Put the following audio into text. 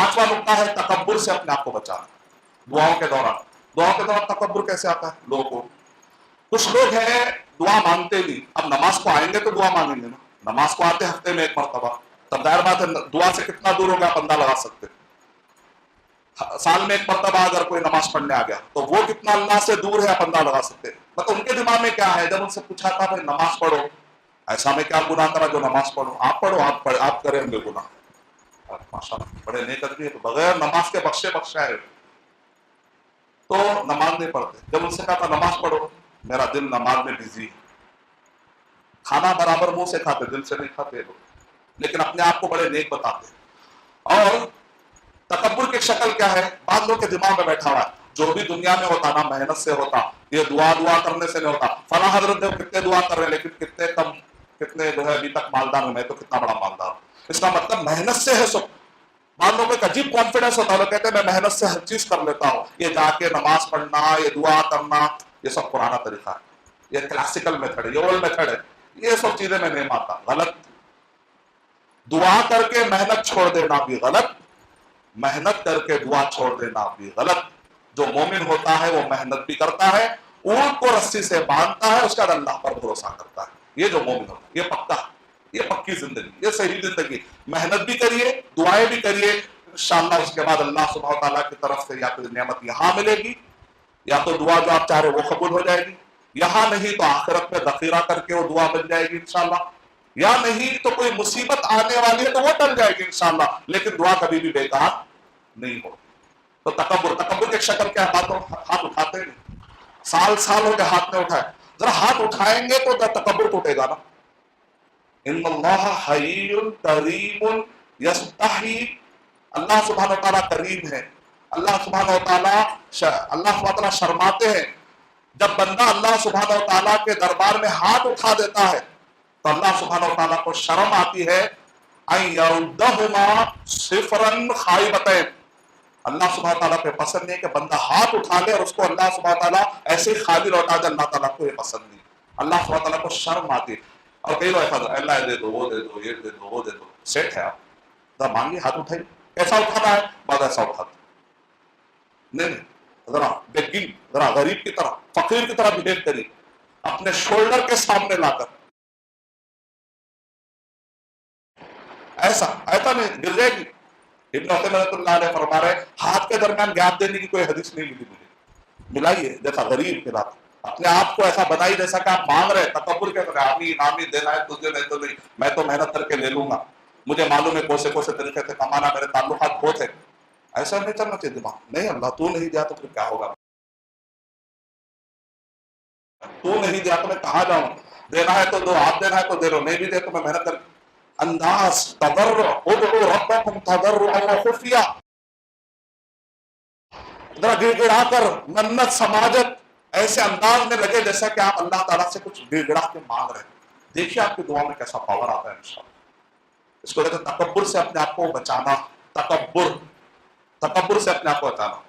पांचवा नुक्ता है तकब्बुर से अपने आप को बचाना। दुआओं के दौरान तकब्बुर कैसे आता है लोगों को? कुछ लोग हैं दुआ मांगते नहीं, अब नमाज को आएंगे तो दुआ मांगेंगे ना, नमाज को आते हफ्ते में एक मरतबा, तब जाहिर बात है दुआ से कितना दूर होगा बंदा लगा सकते। साल में एक मरतबा अगर कोई नमाज पढ़ने आ गया तो वो कितना अल्लाह से दूर है बंदा लगा सकते। मतलब उनके दिमाग में क्या है, जब उनसे पूछा था भाई नमाज पढ़ो, ऐसा में क्या गुनाह करा जो नमाज पढ़ो? आप पढ़ो, आप करेंगे गुनाह, माशाअल्लाह बड़े नेक आदमी है, तो बगैर नमाज के बख्शे है, तो नमाज नहीं पढ़ते। जब उनसे कहा था नमाज पढ़ो, मेरा दिल नमाज में बिजी है। खाना बराबर मुंह से खाते, दिल से नहीं खाते लोग, लेकिन अपने आप को बड़े नेक बताते। और तकब्बुर की शक्ल क्या है? बाद लोग के दिमाग में बैठा हुआ है जो भी दुनिया में होता ना मेहनत से होता, ये दुआ करने से नहीं होता। फला हजरत देव कितने दुआ कर रहे हैं लेकिन कितने जो है अभी तक मालदार हूं, मैं तो कितना बड़ा मालदार हूं। इसका मतलब मेहनत से है सब। बाद लोगों को अजीब कॉन्फिडेंस होता है, लोग कहते हैं मैं मेहनत से हर चीज कर लेता हूँ। ये जाके नमाज पढ़ना, ये दुआ करना, ये सब पुराना तरीका है, ये क्लासिकल मेथड है, ये ओल्ड मेथड है, ये सब चीजें मैं नहीं मानता, गलत। दुआ करके मेहनत छोड़ देना भी गलत, मेहनत करके दुआ छोड़ देना भी गलत। जो मोमिन होता है वो मेहनत भी करता है, ऊंट को रस्सी से बांधता है, उसका अल्लाह पर भरोसा करता है। ये जो मोमिन होता है ये पक्का, ये पक्की जिंदगी, ये सही जिंदगी। मेहनत भी करिए, दुआएं भी करिए, इंशाअल्लाह उसके बाद अल्लाह सुब्हानहू व तआला की तरफ से या तो नेमत यहाँ मिलेगी, या तो दुआ जो आप चाह रहे वो कबूल हो जाएगी, यहाँ नहीं तो आखिरत में दखीरा करके वो दुआ बन जाएगी इंशाअल्लाह, या नहीं तो कोई मुसीबत आने वाली है तो वो टल जाएगी इंशाअल्लाह, लेकिन दुआ कभी भी बेकार नहीं हो। तो तकब्बुर की शक्ल क्या? हाथ उठाते नहीं, साल हो गए हाथ में उठाए, जरा हाथ उठाएंगे तो तकब्बुर टूटेगा ना। इन्नल्लाह हय्युन करीमुन यस्तही, अल्लाह सुब्हानहू व तआला करीम है, अल्लाह सुब्हानहू व तआला शर्माते हैं। जब बंदा अल्लाह सुब्हानहू व तआला के दरबार में हाथ उठा देता है तो अल्लाह सुब्हानहू व तआला को शर्म आती है। अय्यरुद्दहुमा सिफरन खाइबतैन, अल्लाह सुब्हानहू व तआला पे पसंद नहीं है कि बंदा हाथ उठा ले और उसको अल्लाह सुब्हानहू व तआला ऐसे ही खाली लौटा दे, अल्लाह ताला को ये पसंद नहीं। अल्लाह सुब्हानहू व तआला को शर्म आती है। और कई लोग ऐसा अल्लाह दे दो, वो दे दो, ये दे दो, वो दे दो, सेट है आप जरा मांगिए, हाथ उठाइए। कैसा उठाना है? बाद ऐसा उठाते नहीं, जरा बेगिन, जरा गरीब की तरह, फकीर की तरह बिहेव करिए, अपने शोल्डर के सामने लाकर, ऐसा नहीं गिर जाएगी। इब्न रहमतुल्लाह अलैह फरमा रहे हाथ के दरमियान गैप देने की कोई हदीस नहीं मिली मुझे। मिलाइए जैसा गरीब के साथ, अपने आप को ऐसा बनाइए जैसा कि आप मांग रहे, तकब्बुर के तरह, आमीन आमीन, देना है तुझे, नहीं तो नहीं, मैं तो मेहनत करके ले लूंगा, मुझे मालूम है कौन से तरीके से कमाना, मेरे ताल्लुकात बहुत है। ऐसा नहीं चलना चाहिए दिमाग। नहीं, अल्लाह तू नहीं दिया तो फिर क्या होगा? तू नहीं दिया तो मैं कहाँ जाऊं? देना है तो दो, आप देना है तो दे दो, नहीं भी दे तो मैं मेहनत कर। अंदाज तदर्रु, उदउ रब्बकुम तदर्रुअन व खुफिया, जरा गिड़गिड़ा कर मन्नत समाजत, ऐसे अंदाज में लगे जैसा कि आप अल्लाह ताला से कुछ गिड़गिड़ा के मांग रहे हैं। देखिए आपकी दुआ में कैसा पावर आता है इंशाअल्लाह। इसको कहते हैं तकब्बुर से अपने आप को बचाना, तकब्बुर से अपने आप को बचाना।